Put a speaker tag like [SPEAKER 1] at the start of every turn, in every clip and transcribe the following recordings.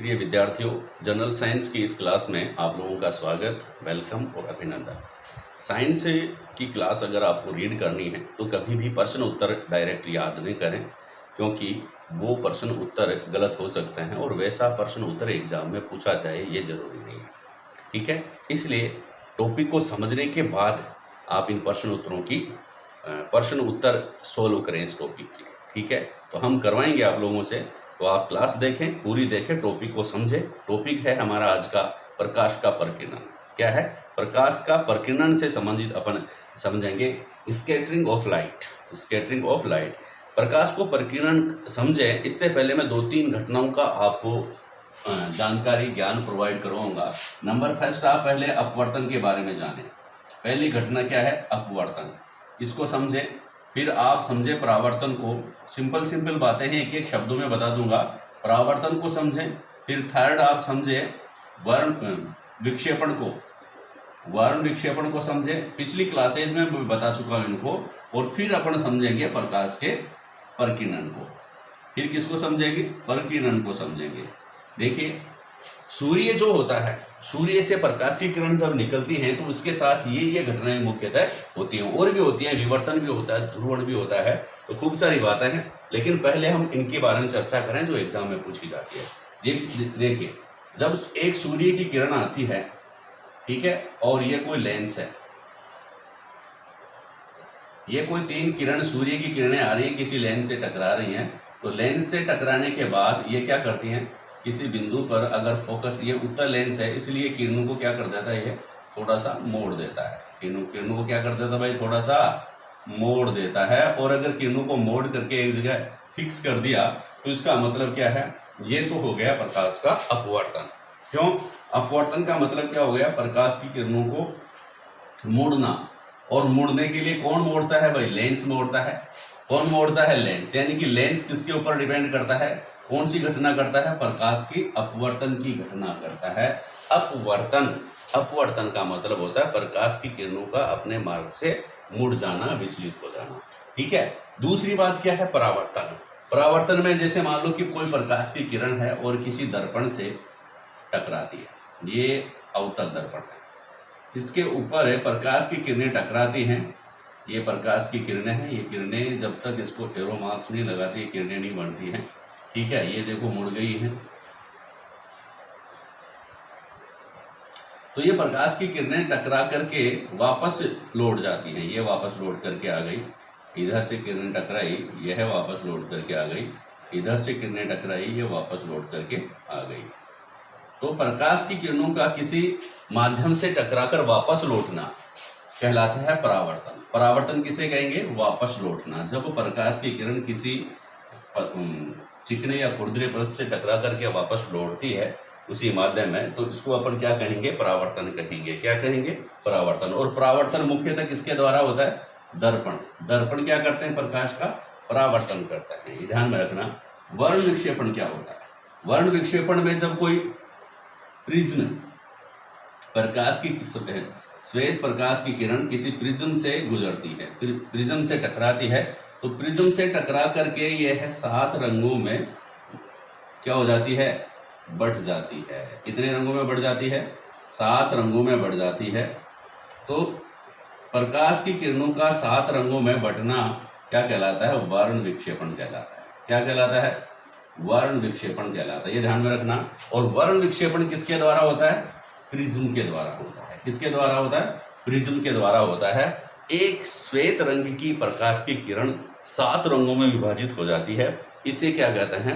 [SPEAKER 1] प्रिय विद्यार्थियों, general science की इस क्लास में आप लोगों का स्वागत, वेलकम और अभिनंदन। साइंस की क्लास अगर आपको रीड करनी है तो कभी भी प्रश्न उत्तर डायरेक्ट याद नहीं करें, क्योंकि वो प्रश्न उत्तर गलत हो सकते हैं और वैसा प्रश्न उत्तर एग्जाम में पूछा जाए ये ज़रूरी नहीं है। ठीक है, इसलिए टॉपिक को समझने के बाद आप इन प्रश्न उत्तरों की प्रश्न उत्तर सोल्व करें इस टॉपिक की। ठीक है, तो हम करवाएंगे आप लोगों से, तो आप क्लास देखें, पूरी देखें, टॉपिक को समझें। टॉपिक है हमारा आज का प्रकाश का प्रकीर्णन। क्या है? प्रकाश का प्रकीर्णन से संबंधित अपन समझेंगे scattering of light. Scattering of light, प्रकाश को प्रकीर्णन समझें इससे पहले मैं 2-3 घटनाओं का आपको जानकारी ज्ञान प्रोवाइड करवाऊंगा। नंबर फर्स्ट, आप पहले अपवर्तन के बारे में जानें। पहली घटना क्या है? अपवर्तन, इसको समझें। फिर आप समझें परावर्तन को। सिंपल बातें हैं, एक एक शब्दों में बता दूंगा। परावर्तन को समझें। फिर थर्ड आप समझें वर्ण विक्षेपण को। वर्ण विक्षेपण को समझें, पिछली क्लासेज में मैं बता चुका हूं इनको। और फिर अपन समझेंगे प्रकाश के प्रकीर्णन को। फिर किसको समझेंगे? प्रकीर्णन को समझेंगे। देखिए, सूर्य जो होता है, सूर्य से प्रकाश की किरण जब निकलती हैं तो उसके साथ ये घटनाएं मुख्यतः होती हैं। और भी होती हैं, विवर्तन भी होता है, ध्रुवण भी होता है, तो खूब सारी बातें हैं। लेकिन पहले हम इनके बारे में चर्चा करें जो एग्जाम में पूछी जाती है। देखिए, जब एक सूर्य की किरण आती है, ठीक है, और ये कोई लेंस है, ये कोई 3 किरण सूर्य की किरणें आ रही है, किसी लेंस से टकरा रही हैं। तो लेंस से टकराने के बाद ये क्या करती हैं, किसी बिंदु पर अगर फोकस, ये उत्तर लेंस है इसलिए किरणों को क्या कर देता है, ये थोड़ा सा मोड़ देता है। किरणों को क्या कर देता है भाई? थोड़ा सा मोड़ देता है। और अगर किरणों को मोड़ करके एक जगह फिक्स कर दिया तो इसका मतलब क्या है? ये तो हो गया प्रकाश का अपवर्तन। क्यों? अपवर्तन का मतलब क्या हो गया? प्रकाश की किरणों को मोड़ना। और मोड़ने के लिए कौन मोड़ता है भाई? लेंस मोड़ता है। कौन मोड़ता है? लेंस। यानी कि लेंस किसके ऊपर डिपेंड करता है? कौन सी घटना करता है? प्रकाश की अपवर्तन की घटना करता है। अपवर्तन का मतलब होता है प्रकाश की किरणों का अपने मार्ग से मुड़ जाना, विचलित हो जाना। ठीक है। दूसरी बात क्या है? परावर्तन। परावर्तन में जैसे मान लो कि कोई प्रकाश की किरण है और किसी दर्पण से टकराती है। ये अवतल दर्पण है, इसके ऊपर प्रकाश की किरणें टकराती हैं। ये प्रकाश की किरणें हैं। ये किरणें जब तक इसको एरो मार्क्स नहीं लगाती, ये किरणें नहीं बनती हैं। ठीक है, ये देखो मुड़ गई है। तो ये प्रकाश की किरणें टकरा करके वापस लौट जाती हैं। ये वापस लौट करके आ गई, इधर से किरणें टकराई, यह वापस लौट करके आ गई, इधर से किरणें टकराई, ये वापस लौट करके आ गई। तो प्रकाश की किरणों का किसी माध्यम से टकराकर वापस लौटना कहलाता है परावर्तन। परावर्तन किसे कहेंगे? वापस लौटना। जब प्रकाश की किरण किसी चिकने या खुरदरे पदार्थ से टकरा करके वापस लौटती है उसी माध्यम में, तो इसको अपन क्या कहेंगे? परावर्तन कहेंगे। क्या कहेंगे? परावर्तन। और परावर्तन मुख्यतः किसके द्वारा होता है? दर्पण। दर्पण क्या करते हैं? प्रकाश का परावर्तन करता है। ये ध्यान में रखना। वर्ण विक्षेपण क्या होता है? वर्ण विक्षेपण में जब कोई प्रिज्म, प्रकाश की श्वेत प्रकाश की किरण किसी प्रिज्म से गुजरती है, प्रिज्म से टकराती है, तो प्रिज्म से टकरा करके यह 7 रंगों में क्या हो जाती है? बढ़ जाती है। कितने रंगों में बढ़ जाती है? 7 रंगों में बढ़ जाती है। तो प्रकाश की किरणों का 7 रंगों में बढ़ना क्या कहलाता है? वर्ण विक्षेपण कहलाता है। क्या कहलाता है? वर्ण विक्षेपण कहलाता है। ये ध्यान में रखना। और वर्ण विक्षेपण किसके द्वारा होता है? प्रिज्म के द्वारा होता है। किसके द्वारा होता है? प्रिज्म के द्वारा होता है। एक श्वेत रंग की प्रकाश की किरण 7 रंगों में विभाजित हो जाती है। इसे क्या कहते हैं?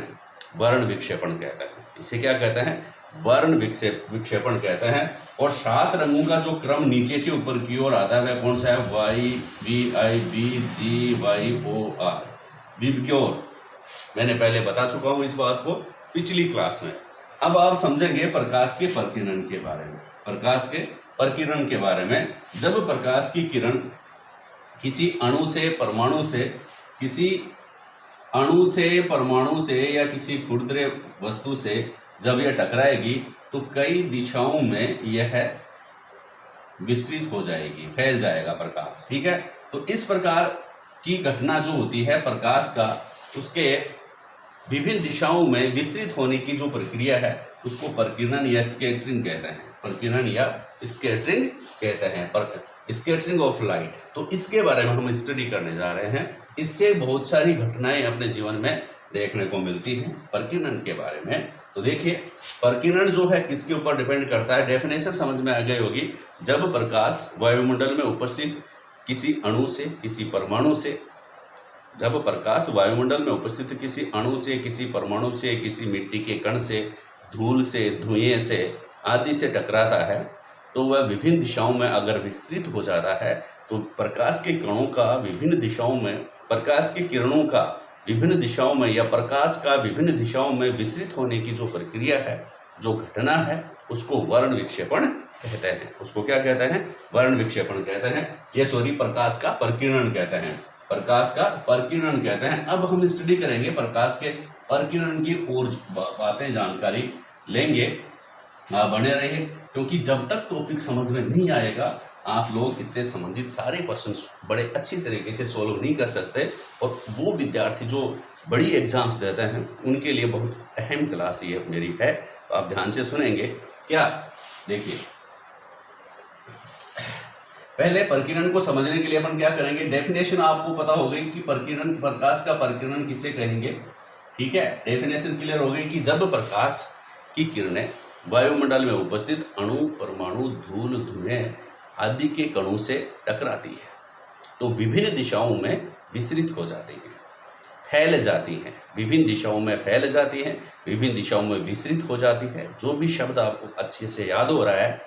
[SPEAKER 1] वर्ण विक्षेपण कहते हैं। इसे क्या कहते हैं? वर्ण विक्षेपण कहते हैं। और 7 रंगों का जो क्रम नीचे से ऊपर की ओर आता है वह कौन सा है? Y V I B G Y O R, VIBGYOR. मैंने पहले बता चुका हूं इस बात को पिछली क्लास में। अब आप समझेंगे प्रकाश के प्रकीर्णन के बारे में। प्रकाश के प्रकीर्णन के बारे में, जब प्रकाश की किरण किसी अणु से, परमाणु से, किसी अणु से, परमाणु से या किसी खुरदरे वस्तु से जब यह टकराएगी तो कई दिशाओं में यह विस्तृत हो जाएगी, फैल जाएगा प्रकाश। ठीक है। तो इस प्रकार की घटना जो होती है प्रकाश का, उसके विभिन्न दिशाओं में विस्तृत होने की जो प्रक्रिया है उसको प्रकीर्णन या स्कैटरिंग कहते हैं। प्रकीर्णन या स्कैटरिंग कहते हैं, पर स्कैटरिंग ऑफ लाइट। तो इसके बारे में हम स्टडी करने जा रहे हैं। इससे बहुत सारी घटनाएं अपने जीवन में देखने को मिलती हैं प्रकीर्णन के बारे में। तो देखिए, प्रकीर्णन जो है किसके ऊपर डिपेंड करता है, डेफिनेशन समझ में आ गई होगी। जब प्रकाश वायुमंडल में उपस्थित किसी अणु से, किसी परमाणु से, जब प्रकाश वायुमंडल में उपस्थित किसी अणु से, किसी परमाणु से, किसी मिट्टी के कण से, धूल से, धुएं से आदि से टकराता है, तो वह विभिन्न दिशाओं में अगर विस्तृत हो जाता है, तो प्रकाश के कणों का विभिन्न दिशाओं में, प्रकाश की किरणों का विभिन्न दिशाओं में या प्रकाश का विभिन्न दिशाओं में विस्तृत होने की जो प्रक्रिया है, जो घटना है, उसको वर्ण विक्षेपण कहते हैं। उसको क्या कहते हैं? वर्ण विक्षेपण कहते हैं। ये प्रकाश का प्रकीर्णन कहते हैं। प्रकाश का प्रकीर्णन कहते हैं। अब हम स्टडी करेंगे प्रकाश के प्रकीर्णन की और बातें, जानकारी लेंगे। बने रहिए, क्योंकि जब तक टॉपिक समझ में नहीं आएगा आप लोग इससे संबंधित सारे क्वेश्चन बड़े अच्छी तरीके से सोल्व नहीं कर सकते। और वो विद्यार्थी जो बड़ी एग्जाम्स देते हैं उनके लिए बहुत अहम क्लास ये मेरी है। तो आप ध्यान से सुनेंगे। क्या देखिए, पहले प्रकीर्णन को समझने के लिए अपन क्या करेंगे, डेफिनेशन आपको पता हो गई कि प्रकीर्णन, प्रकाश का प्रकीर्णन किसे कहेंगे। ठीक है, डेफिनेशन क्लियर हो गई कि जब प्रकाश की किरणें वायुमंडल में उपस्थित अणु, परमाणु, धूल, धुएं आदि के कणों से टकराती है तो विभिन्न दिशाओं में विस्तृत हो जाती हैं, फैल जाती हैं, विभिन्न दिशाओं में फैल जाती हैं, विभिन्न दिशाओं में विस्तृत हो जाती है। जो भी शब्द आपको अच्छे से याद हो रहा है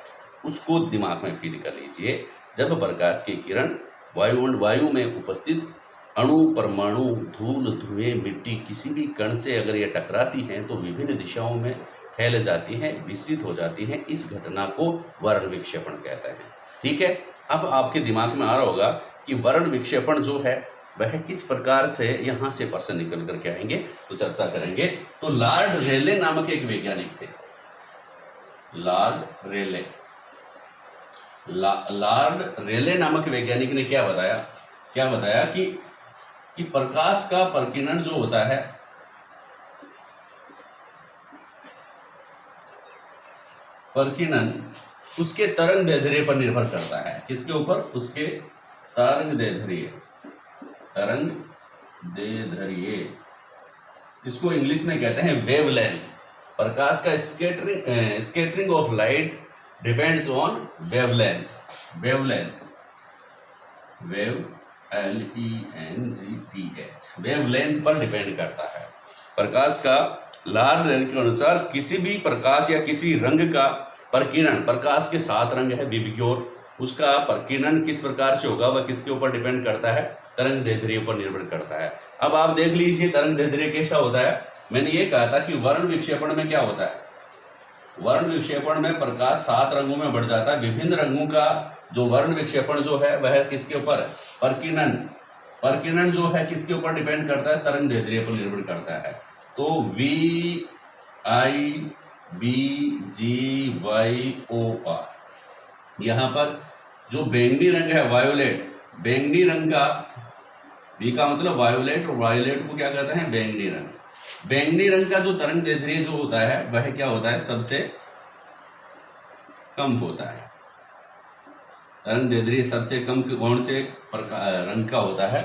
[SPEAKER 1] उसको दिमाग में फीड कर लीजिए। जब प्रकाश की किरण वायु में उपस्थित अणु, परमाणु, धूल, धुएं, मिट्टी किसी भी कण से अगर ये टकराती हैं तो विभिन्न दिशाओं में फैल जाती हैं, विस्तृत हो जाती हैं। इस घटना को वर्ण विक्षेपण कहते हैं। ठीक है, अब आपके दिमाग में आ रहा होगा कि वर्ण विक्षेपण जो है वह किस प्रकार से यहाँ से प्रश्न निकल करके आएंगे, तो चर्चा करेंगे। तो लॉर्ड रेले नामक एक वैज्ञानिक थे। लॉर्ड रेले नामक वैज्ञानिक ने क्या बताया कि प्रकाश का प्रकीर्णन जो होता है, प्रकीर्णन उसके तरंग दैर्ध्य पर निर्भर करता है। किसके ऊपर? उसके तरंग दैर्ध्य। इसको इंग्लिश में कहते हैं वेवलेंथ। प्रकाश का scattering of light depends on wavelength. Wavelength पर डिपेंड करता है। प्रकाश का लॉर्ड रेले के अनुसार किसी भी प्रकाश या किसी रंग का प्रकीर्णन, प्रकाश के 7 रंग है विबग्योर, उसका प्रकीर्णन किस प्रकार से होगा वह किसके ऊपर डिपेंड करता है? तरंग दैर्ध्य पर निर्भर करता है। अब आप देख लीजिए तरंग दैर्ध्य कैसा होता है। मैंने ये कहा था कि वर्ण विक्षेपण में क्या होता है, वर्ण विक्षेपण में प्रकाश 7 रंगों में बढ़ जाता है। विभिन्न रंगों का जो वर्ण विक्षेपण जो है वह किसके ऊपर? प्रकीर्णन जो है किसके ऊपर डिपेंड करता है? तरंग दैर्ध्य पर निर्भर करता है। तो VIBGYOR, यहाँ पर जो बैंगनी रंग है वायोलेट, बैंगनी रंग का V का मतलब वायोलेट, और वायोलेट को क्या कहते हैं? बैंगनी रंग। बैंगनी रंग का जो तरंग दैर्ध्य जो होता है वह क्या होता है? सबसे कम होता है। तरंग दैर्ध्य सबसे कम कौन से रंग का होता है?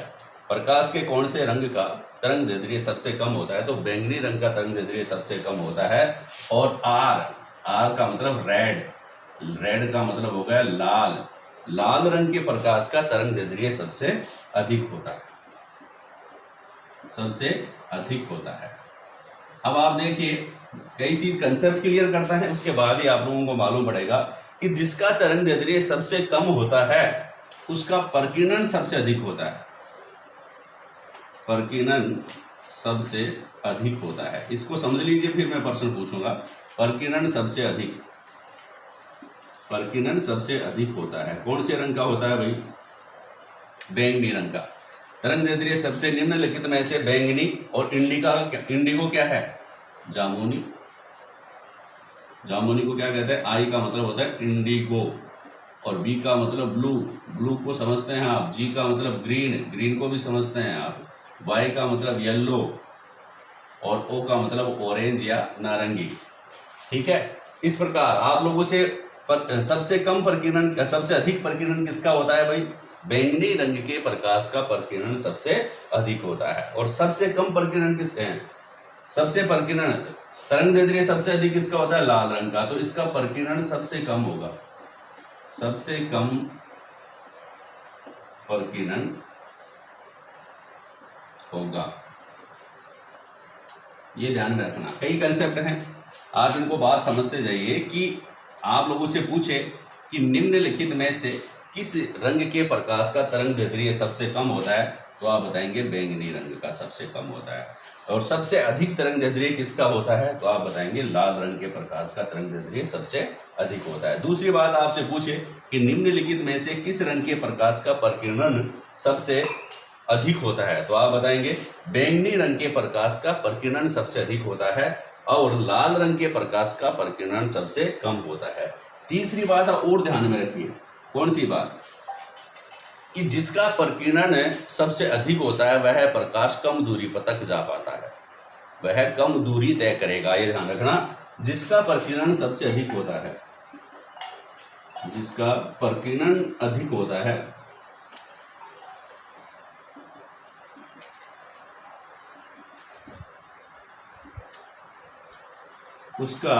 [SPEAKER 1] प्रकाश के कौन से रंग का तरंग दैर्ध्य सबसे कम होता है? तो बैंगनी रंग का तरंग दैर्ध्य सबसे कम होता है। और R का मतलब रेड का मतलब हो गया लाल रंग के प्रकाश का तरंग दैर्ध्य सबसे अधिक होता है। अब आप देखिए, कई चीज कंसेप्ट क्लियर करता है, उसके बाद ही आप लोगों को मालूम पड़ेगा कि जिसका तरंग दैर्ध्य सबसे कम होता है उसका प्रकीर्णन सबसे अधिक होता है। प्रकीर्णन सबसे अधिक होता है, इसको समझ लीजिए, फिर मैं प्रश्न पूछूंगा। प्रकीर्णन सबसे अधिक होता है। कौन से रंग का होता है भाई? बैंगनी रंग का। तरंग दैर्ध्य सबसे निम्नलिखित में से बैंगनी और इंडिगो क्या है? जामुनी को क्या कहते हैं? I का मतलब होता है इंडिगो, और B का मतलब ब्लू को समझते हैं आप। G का मतलब ग्रीन को भी समझते हैं आप। Y का मतलब येलो, और ओ का मतलब ऑरेंज या नारंगी। ठीक है, इस प्रकार आप लोगों से सबसे कम प्रकीर्णन, सबसे अधिक प्रकीर्णन किसका होता है भाई? बैंगनी रंग के प्रकाश का प्रकीर्णन सबसे अधिक होता है। और सबसे कम प्रकीर्णन किस है? सबसे प्रकीर्णन तरंगदैर्ध्य सबसे अधिक किसका होता है? लाल रंग का। तो इसका प्रकीर्णन सबसे कम होगा, सबसे कम प्रकीर्णन होगा, ये ध्यान में रखना। कई कंसेप्ट हैं, आप इनको बात समझते जाइए कि आप लोगों से पूछे कि निम्नलिखित में से किस रंग के प्रकाश का तरंगदैर्ध्य सबसे कम होता है, तो आप बताएंगे बैंगनी रंग का सबसे कम होता है। और सबसे अधिक तरंगदैर्ध्य किसका होता है, तो आप बताएंगे लाल रंग के प्रकाश का तरंगदैर्ध्य सबसे अधिक होता है। दूसरी बात आपसे पूछे कि निम्नलिखित में से किस रंग के प्रकाश का प्रकीर्णन सबसे अधिक होता है, तो आप बताएंगे बैंगनी रंग के प्रकाश का प्रकीर्णन सबसे अधिक होता है और लाल रंग के प्रकाश का प्रकीर्णन सबसे कम होता है। तीसरी बात और ध्यान में रखिए, कौन सी बात? कि जिसका प्रकीर्णन सबसे अधिक होता है वह प्रकाश कम दूरी पर तक जा पाता है, वह कम दूरी तय करेगा। ये ध्यान रखना, जिसका प्रकीर्णन सबसे अधिक होता है, जिसका प्रकीर्णन अधिक होता है उसका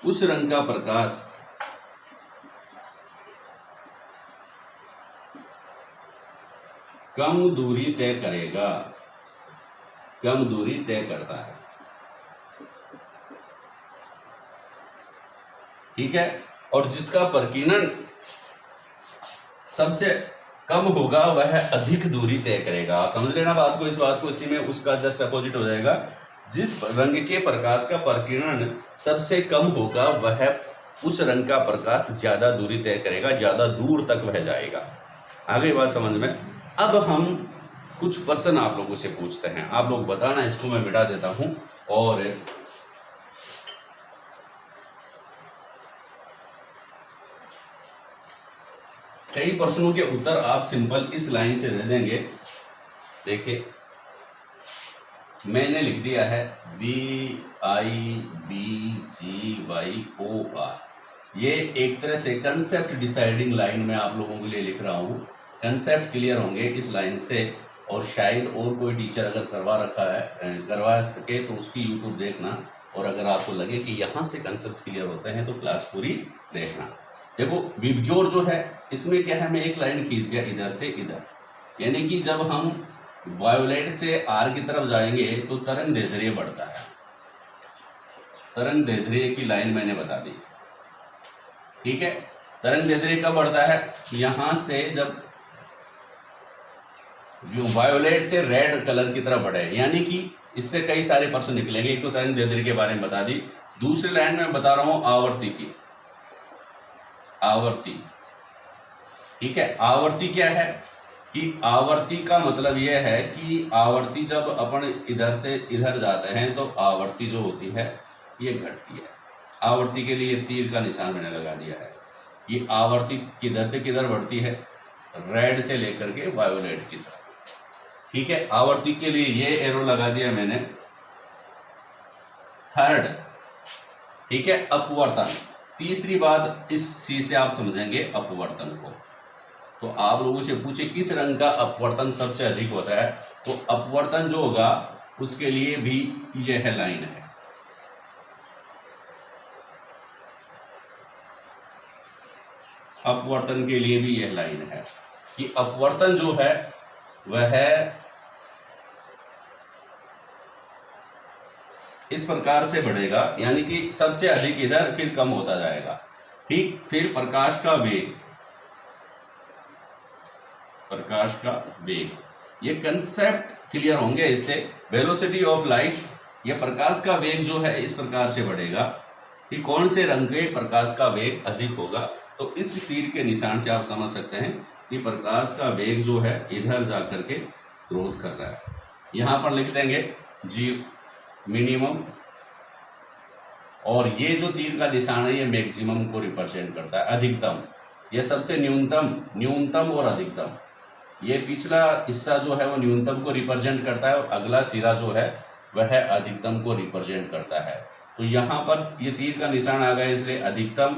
[SPEAKER 1] उस रंग का प्रकाश कम दूरी तय करेगा, कम दूरी तय करता है। ठीक है, और जिसका प्रकीर्णन सबसे कम होगा वह अधिक दूरी तय करेगा। आप समझ लेना बात को, इस बात को, इसी में उसका जस्ट अपोजिट हो जाएगा। जिस रंग के प्रकाश का प्रकीर्णन सबसे कम होगा वह उस रंग का प्रकाश ज्यादा दूरी तय करेगा, ज्यादा दूर तक वह जाएगा। आगे बात समझ में। अब हम कुछ प्रश्न आप लोगों से पूछते हैं, आप लोग बताना, इसको मैं मिटा देता हूं। और कई प्रश्नों के उत्तर आप सिंपल इस लाइन से दे देंगे। देखिए मैंने लिख दिया है VIBGYOR। ये एक तरह से कंसेप्ट डिसाइडिंग लाइन में आप लोगों के लिए लिख रहा हूँ। कंसेप्ट क्लियर होंगे इस लाइन से, और शायद और कोई टीचर अगर करवा सके तो उसकी यूट्यूब देखना, और अगर आपको लगे कि यहाँ से कंसेप्ट क्लियर होते हैं तो क्लास पूरी देखना। देखो विबग्योर जो है इसमें क्या है, मैं एक लाइन खींच दिया इधर से इधर, यानी कि जब हम वायोलेट से आर की तरफ जाएंगे तो तरंगदैर्ध्य बढ़ता है। तरंगदैर्ध्य की लाइन मैंने बता दी। ठीक है, तरंगदैर्ध्य कब बढ़ता है? यहां से जब वायोलेट से रेड कलर की तरफ बढ़े, यानी कि इससे कई सारे प्रश्न निकलेंगे। एक तो तरंगदैर्ध्य के बारे में बता दी, दूसरी लाइन में बता रहा हूं आवर्ती की, आवर्ती। ठीक है, आवर्ती क्या है कि आवर्ती का मतलब यह है कि आवर्ती जब अपन इधर से इधर जाते हैं तो आवर्ती जो होती है ये घटती है। आवर्ती के लिए तीर का निशान मैंने लगा दिया है। ये आवर्ती किधर से किधर बढ़ती है? रेड से लेकर के वायोलेट की तरफ। ठीक है, आवर्ती के लिए ये एरो लगा दिया मैंने। थर्ड, ठीक है, अपवर्तन। तीसरी बात इस चीज से आप समझेंगे अपवर्तन को। तो आप लोगों से पूछे किस रंग का अपवर्तन सबसे अधिक होता है, तो अपवर्तन जो होगा उसके लिए भी यह लाइन है। अपवर्तन के लिए भी यह लाइन है कि अपवर्तन जो है वह इस प्रकार से बढ़ेगा, यानी कि सबसे अधिक इधर फिर कम होता जाएगा। ठीक, फिर प्रकाश का वेग, प्रकाश का वेग, ये कंसेप्ट क्लियर होंगे इससे। वेलोसिटी ऑफ लाइट, ये प्रकाश का वेग जो है इस प्रकार से बढ़ेगा कि कौन से रंग के प्रकाश का वेग अधिक होगा। तो इस तीर के निशान से आप समझ सकते हैं कि प्रकाश का वेग जो है इधर जा करके ग्रोथ कर रहा है। यहाँ पर लिख देंगे जी मिनिमम, और ये जो तीर का निशान है ये मैक्सिमम को रिप्रेजेंट करता है, अधिकतम। ये सबसे न्यूनतम, न्यूनतम और अधिकतम। ये पिछला हिस्सा जो है वो न्यूनतम को रिप्रेजेंट करता है और अगला सिरा जो है वह अधिकतम को रिप्रेजेंट करता है। तो यहाँ पर ये तीर का निशान आ गया इसलिए अधिकतम,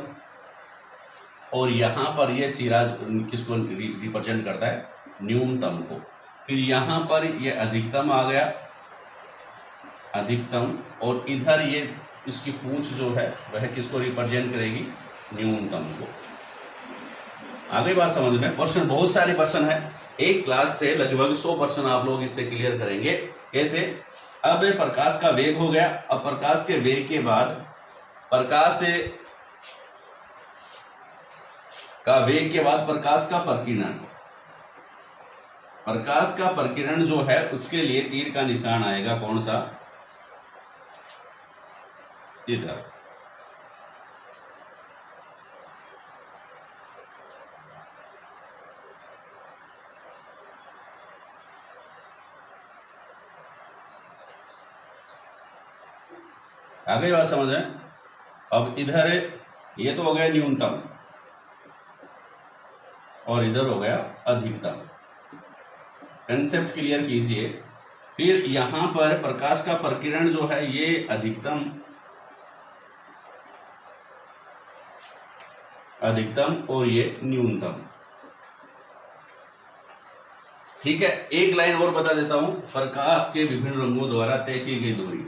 [SPEAKER 1] और यहाँ पर ये सिरा किसको रिप्रेजेंट करता है, न्यूनतम को। फिर यहाँ पर ये अधिकतम आ गया, अधिकतम, और इधर ये इसकी पूंछ जो है वह किसको रिप्रेजेंट करेगी, न्यूनतम को। आगे बात समझ में। प्रश्न बहुत सारे प्रश्न है, एक क्लास से लगभग 100% आप लोग इससे क्लियर करेंगे। कैसे? अब प्रकाश का वेग हो गया, अब प्रकाश के वेग के बाद प्रकाश का वेग के बाद प्रकाश का प्रकीर्णन, प्रकाश का प्रकीर्णन जो है उसके लिए तीर का निशान आएगा कौन सा, इधर। आगे बात समझ में। अब इधर ये तो हो गया न्यूनतम और इधर हो गया अधिकतम। कंसेप्ट क्लियर कीजिए। फिर यहां पर प्रकाश का प्रकीर्णन जो है ये अधिकतम, अधिकतम और ये न्यूनतम। ठीक है, एक लाइन और बता देता हूं। प्रकाश के विभिन्न रंगों द्वारा तय की गई दूरी,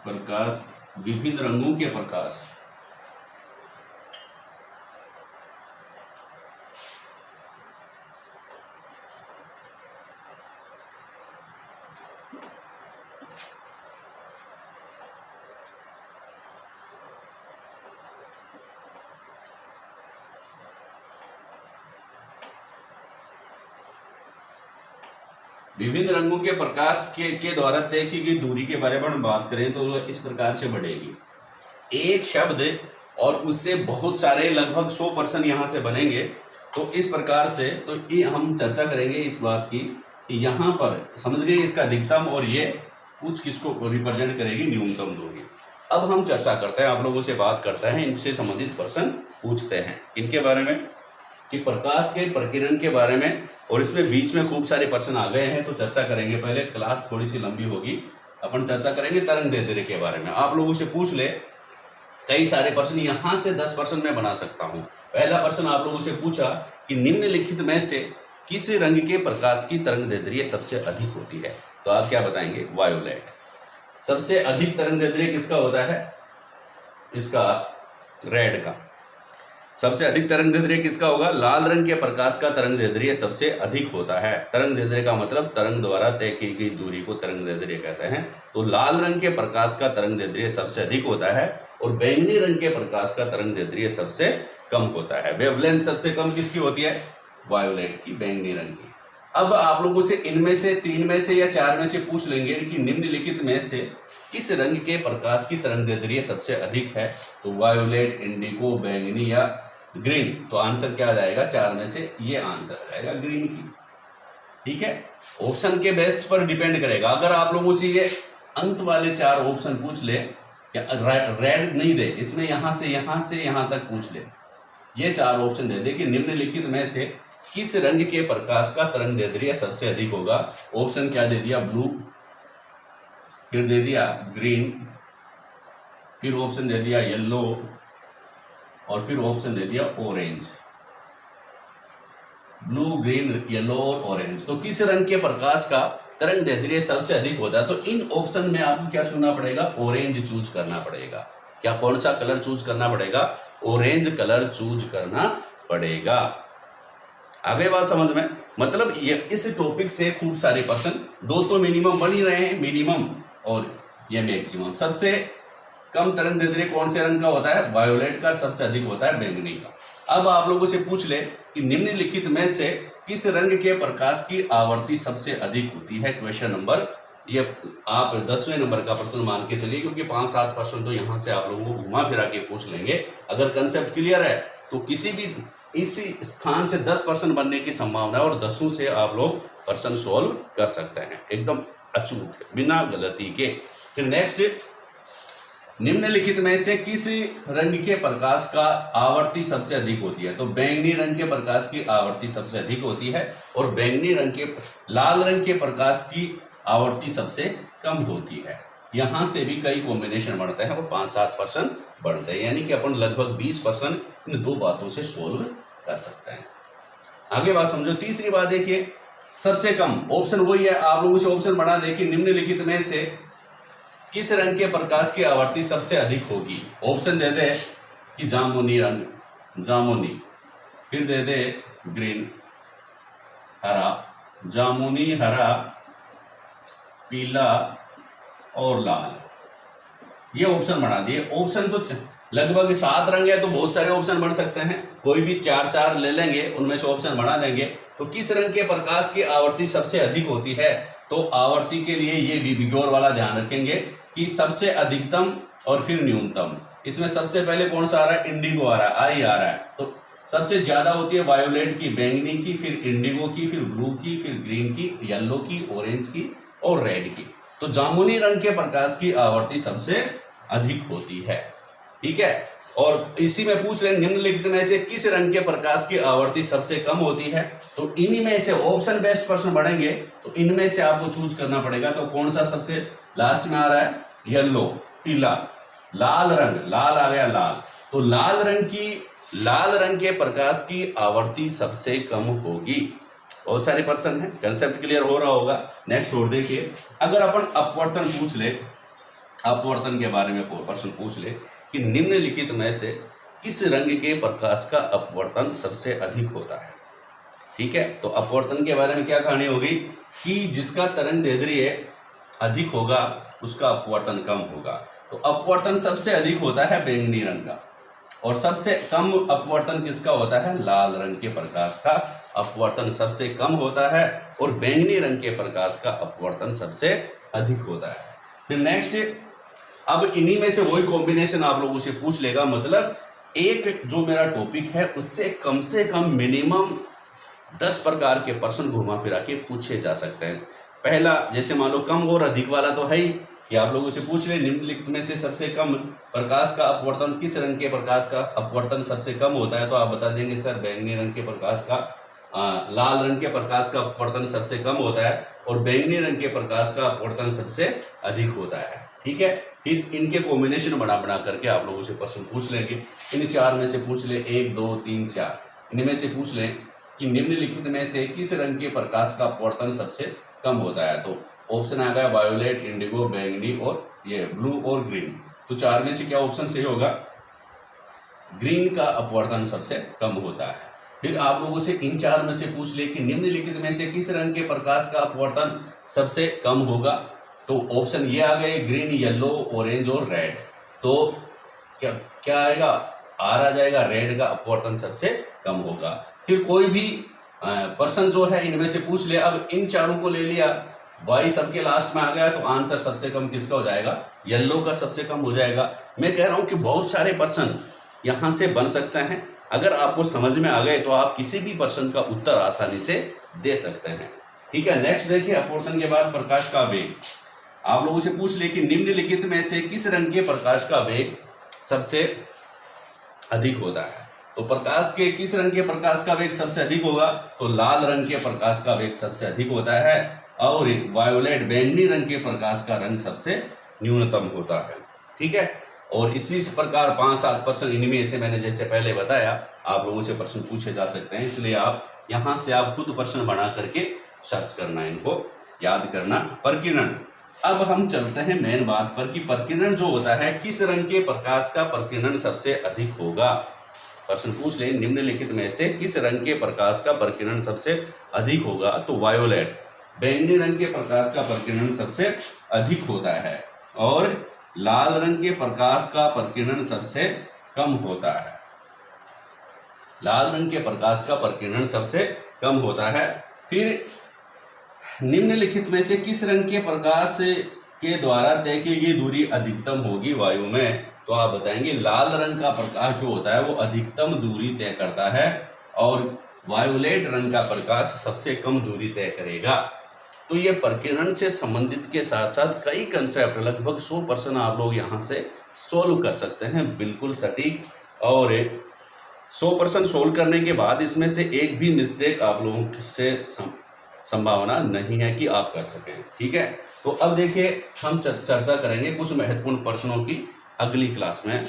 [SPEAKER 1] प्रकाश विभिन्न रंगों के प्रकाश विभिन्न रंगों के प्रकाश के द्वारा तय की गई दूरी के बारे में हम बात करें तो इस प्रकार से बढ़ेगी। एक शब्द और उससे बहुत सारे लगभग 100% यहाँ से बनेंगे। तो इस प्रकार से तो ये हम चर्चा करेंगे इस बात की कि यहाँ पर समझ गए इसका अधिकतम और ये पूछ किसको रिप्रेजेंट करेगी, न्यूनतम दूरी। अब हम चर्चा करते हैं, आप लोगों से बात करते हैं, इनसे संबंधित प्रश्न पूछते हैं इनके बारे में कि प्रकाश के प्रकीर्णन के बारे में। और इसमें बीच में खूब सारे प्रश्न आ गए हैं तो चर्चा करेंगे। पहले क्लास थोड़ी सी लंबी होगी, अपन चर्चा करेंगे तरंग दैर्ध्य के बारे में। आप लोगों से पूछ ले कई सारे प्रश्न, यहाँ से 10% मैं बना सकता हूँ। पहला प्रश्न आप लोगों से पूछा कि निम्नलिखित में से किस रंग के प्रकाश की तरंग दैर्ध्य सबसे अधिक होती है, तो आप क्या बताएंगे, वायोलेट। सबसे अधिक तरंग दैर्ध्य किसका होता है, इसका रेड का। सबसे अधिक तरंग दैर्ध्य किसका होगा, लाल रंग के प्रकाश का तरंग दैर्ध्य सबसे अधिक होता है। तरंग दैर्ध्य का मतलब तरंग द्वारा तय की गई दूरी को तरंग दैर्ध्य कहते हैं। तो लाल रंग के प्रकाश का तरंग दैर्ध्य सबसे अधिक होता है और बैंगनी रंग के प्रकाश का तरंग दैर्ध्य सबसे कम होता है। वेवलेंथ सबसे कम किसकी होती है, वायोलेट की, बैंगनी रंग की। अब आप लोगों से इनमें से 3 में से या 4 में से पूछ लेंगे कि निम्नलिखित में से किस रंग के प्रकाश की तरंग दैर्ध्य सबसे अधिक है, तो वायोलेट, इंडिगो, बैंगनी या ग्रीन। तो आंसर क्या आ जाएगा, 4 में से ये आंसर आ जाएगा ग्रीन की। ठीक है, ऑप्शन के बेस्ट पर डिपेंड करेगा। अगर आप लोगों से ये अंत वाले 4 ऑप्शन पूछ ले या रेड नहीं दे, इसमें यहां से यहां तक पूछ ले, ये 4 ऑप्शन दे दे कि निम्नलिखित में से किस रंग के प्रकाश का तरंग दैर्ध्य सबसे अधिक होगा। ऑप्शन क्या दे दिया, ब्लू, फिर दे दिया ग्रीन, फिर ऑप्शन दे दिया येलो और फिर ऑप्शन दे दिया ऑरेंज। ब्लू, ग्रीन, येलो और ऑरेंज। तो किस रंग के प्रकाश का तरंग दैर्ध्य सबसे अधिक होता है, तो इन ऑप्शन में आपको क्या चुनना पड़ेगा, ऑरेंज चूज करना पड़ेगा। क्या कौन सा कलर चूज करना पड़ेगा, ऑरेंज कलर चूज करना पड़ेगा। आगे बात समझ में। मतलब ये इस टॉपिक से खूब सारे प्रश्न, 2 तो मिनिमम बन ही रहे हैं, मिनिमम और ये मैक्सिमम। सबसे कम तरंग दैर्ध्य कौन से रंग का होता है, वायोलेट का। सबसे अधिक होता है बैंगनी का। अब आप लोगों से पूछ ले कि निम्नलिखित में से किस रंग के प्रकाश की आवर्ती सबसे अधिक होती है। क्वेश्चन नंबर, ये आप 10वें नंबर का प्रश्न मान के चलिए, क्योंकि 5-7 प्रश्न तो यहाँ से आप लोगों को घुमा फिरा के पूछ लेंगे। अगर कंसेप्ट क्लियर है तो किसी भी इसी स्थान से 10% बनने की संभावना है और 10 से आप लोग प्रश्न सोल्व कर सकते हैं एकदम अचूक, बिना गलती के। फिर नेक्स्ट, निम्नलिखित में से किस रंग के प्रकाश का आवर्ती सबसे अधिक होती है? तो बैंगनी रंग के प्रकाश की आवर्ती सबसे अधिक होती है और लाल रंग के प्रकाश की आवर्ती सबसे कम होती है। यहां से भी कई कॉम्बिनेशन बढ़ते हैं और 5-7% बढ़ते हैं, यानी कि अपन लगभग 20% इन दो बातों से सोल्व कर सकते हैं। आगे बात समझो। तीसरी बात देखिए, सबसे कम ऑप्शन वही है, आप लोगों से ऑप्शन बढ़ा दे कि निम्नलिखित में से किस रंग के प्रकाश की आवर्ती सबसे अधिक होगी। ऑप्शन दे दे कि जामुनी रंग, जामुनी, फिर दे दे ग्रीन, हरा, जामुनी, हरा, पीला और लाल, ये ऑप्शन बढ़ा दिए। ऑप्शन तो लगभग 7 रंग है तो बहुत सारे ऑप्शन बढ़ सकते हैं, कोई भी 4-4 ले लेंगे, उनमें से ऑप्शन बढ़ा देंगे। तो किस रंग के प्रकाश की आवर्ती सबसे अधिक होती है? तो आवर्ती के लिए ये भी बिगोर वाला ध्यान रखेंगे कि सबसे अधिकतम और फिर न्यूनतम। इसमें सबसे पहले कौन सा आ रहा है? इंडिगो आ रहा है, आई आ रहा है। तो सबसे ज्यादा होती है वायोलेट की, बैंगनी की, फिर इंडिगो की, फिर ब्लू की, फिर ग्रीन की, येलो की, ऑरेंज की और रेड की। तो जामुनी रंग के प्रकाश की आवर्ती सबसे अधिक होती है, ठीक है। और इसी में पूछ रहे निम्नलिखित में से किस रंग के प्रकाश की आवर्ती सबसे कम होती है? तो इन्हीं में से ऑप्शन बेस्ट प्रश्न बढ़ेंगे तो इनमें से आपको चूज करना पड़ेगा। तो कौन सा सबसे लास्ट में आ रहा है? येलो, पीला, लाल रंग, लाल आ गया, लाल। तो लाल रंग के प्रकाश की आवर्ती सबसे कम होगी। बहुत सारे प्रश्न है, कंसेप्ट क्लियर हो रहा होगा। नेक्स्ट और देखिए, अगर अपन अपवर्तन पूछ ले, अपवर्तन के बारे में प्रश्न पूछ ले कि निम्नलिखित में से किस रंग के प्रकाश का अपवर्तन सबसे अधिक होता है, ठीक है। तो अपवर्तन के बारे में क्या कहानी होगी कि जिसका तरंग दैर्ध्य अधिक होगा उसका अपवर्तन कम होगा। तो अपवर्तन सबसे अधिक होता है बैंगनी रंग का और सबसे कम अपवर्तन किसका होता है? लाल रंग के प्रकाश का अपवर्तन सबसे कम होता है और बैंगनी रंग के प्रकाश का अपवर्तन सबसे अधिक होता है। फिर नेक्स्ट, अब इन्हीं में से वही कॉम्बिनेशन आप लोगों से पूछ लेगा, मतलब एक जो मेरा टॉपिक है उससे कम मिनिमम 10 प्रकार के प्रश्न घुमा फिरा के पूछे जा सकते हैं। पहला, जैसे मान लो कम और अधिक वाला तो है ही कि आप लोगों से पूछ ले निम्नलिखित में से सबसे कम प्रकाश का अपवर्तन किस रंग के प्रकाश का अपवर्तन सबसे कम होता है? तो आप बता देंगे सर बैंगनी रंग के प्रकाश का, लाल रंग के प्रकाश का अपवर्तन सबसे कम होता है और बैंगनी रंग के प्रकाश का अपवर्तन सबसे अधिक होता है, ठीक है। फिर इनके कॉम्बिनेशन बना करके आप लोगों से प्रश्न पूछ लेंगे। इन 4 में से पूछ ले, 1, 2, 3, 4, इनमें से पूछ लें कि निम्नलिखित में से किस रंग के प्रकाश का अपवर्तन सबसे कम होता है? तो ऑप्शन आ गया वायोलेट, इंडिगो, बैंगनी और ये ब्लू और ग्रीन। तो 4 में से क्या ऑप्शन सही होगा? ग्रीन का अपवर्तन सबसे कम होता है। फिर आप लोगों से इन 4 में से पूछ ले कि निम्नलिखित में से किस रंग के प्रकाश का अपवर्तन सबसे कम होगा? तो ऑप्शन ये आ गए ग्रीन, येलो, ऑरेंज और रेड। तो क्या आएगा? आर आ जाएगा, रेड का अपवर्तन सबसे कम होगा। फिर कोई भी पर्सन जो है इनमें से पूछ ले, अब इन 4 को ले लिया, वाई सबके लास्ट में आ गया तो आंसर सबसे कम किसका हो जाएगा? येलो का सबसे कम हो जाएगा। मैं कह रहा हूं कि बहुत सारे पर्सन यहां से बन सकते हैं, अगर आपको समझ में आ गए तो आप किसी भी प्रश्न का उत्तर आसानी से दे सकते हैं, ठीक है। नेक्स्ट देखिए, अपवर्तन के बाद प्रकाश का वेग। आप लोगों से पूछ ले कि निम्नलिखित में से किस रंग के प्रकाश का वेग सबसे अधिक होता है? तो प्रकाश के किस रंग के प्रकाश का वेग सबसे अधिक होगा? तो लाल रंग के प्रकाश का वेग सबसे अधिक होता है और वायोलेट, बैंगनी रंग के प्रकाश का रंग सबसे न्यूनतम होता है, ठीक है। और इसी प्रकार 5-7 प्रश्न इनमें से मैंने जैसे पहले बताया आप लोगों से प्रश्न पूछे जा सकते हैं, इसलिए आप यहाँ से आप खुद प्रश्न बना करके सर्च करना, इनको याद करना। प्रकीर्णन, अब हम चलते हैं मेन बात पर कि प्रकीर्णन जो होता है किस रंग के प्रकाश का प्रकीर्णन सबसे अधिक होगा? प्रश्न पूछ ले निम्नलिखित में से किस रंग के प्रकाश का प्रकीर्णन सबसे अधिक होगा? तो वायोलेट, बैंगनी रंग के प्रकाश का प्रकीर्णन सबसे अधिक होता है और लाल रंग के प्रकाश का प्रकीर्णन सबसे कम होता है। लाल रंग के प्रकाश का प्रकीर्णन सबसे कम होता है। फिर निम्नलिखित में से किस रंग के प्रकाश के द्वारा तय की गई दूरी अधिकतम होगी वायु में? तो आप बताएंगे लाल रंग का प्रकाश जो होता है वो अधिकतम दूरी तय करता है और वायोलेट रंग का प्रकाश सबसे कम दूरी तय करेगा। तो ये प्रकीर्णन से संबंधित के साथ साथ कई कंसेप्ट लगभग 100% आप लोग यहाँ से सोल्व कर सकते हैं बिल्कुल सटीक। और 100% सोल्व करने के बाद इसमें से एक भी मिस्टेक आप लोगों से संभावना नहीं है कि आप कर सकें। ठीक है, तो अब देखिए हम चर्चा करेंगे कुछ महत्वपूर्ण प्रश्नों की। अगली क्लास में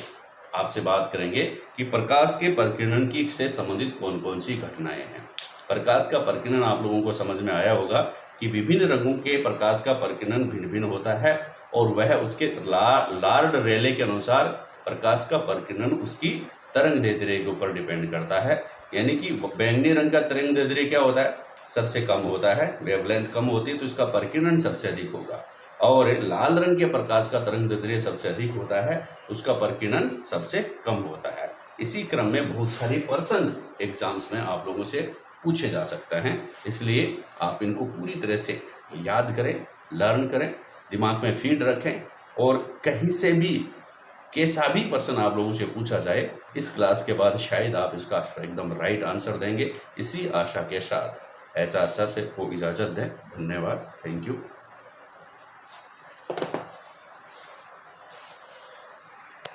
[SPEAKER 1] आपसे बात करेंगे कि प्रकाश के परिकिरण की से संबंधित कौन कौन सी घटनाएं हैं। प्रकाश का परिकिरण आप लोगों को समझ में आया होगा कि विभिन्न रंगों के प्रकाश का परिकिरण भिन्न भिन्न होता है और वह उसके लॉर्ड रेले के अनुसार प्रकाश का परिकिरण उसकी तरंग दैर्ध्य के ऊपर डिपेंड करता है। यानी कि बैंगनी रंग का तरंग दैर्ध्य क्या होता है, सबसे कम होता है, वेवलेंथ कम होती है तो इसका परिकिरण सबसे अधिक होगा। और लाल रंग के प्रकाश का तरंग दैर्ध्य सबसे अधिक होता है, उसका परिकिरण सबसे कम होता है। इसी क्रम में बहुत सारे प्रश्न एग्जाम्स में आप लोगों से पूछे जा सकते हैं, इसलिए आप इनको पूरी तरह से याद करें, लर्न करें, दिमाग में फीड रखें और कहीं से भी कैसा भी प्रश्न आप लोगों से पूछा जाए इस क्लास के बाद शायद आप इसका एकदम राइट आंसर देंगे। इसी आशा के साथ एचआर सर से को इजाज़त दें। धन्यवाद, थैंक यू।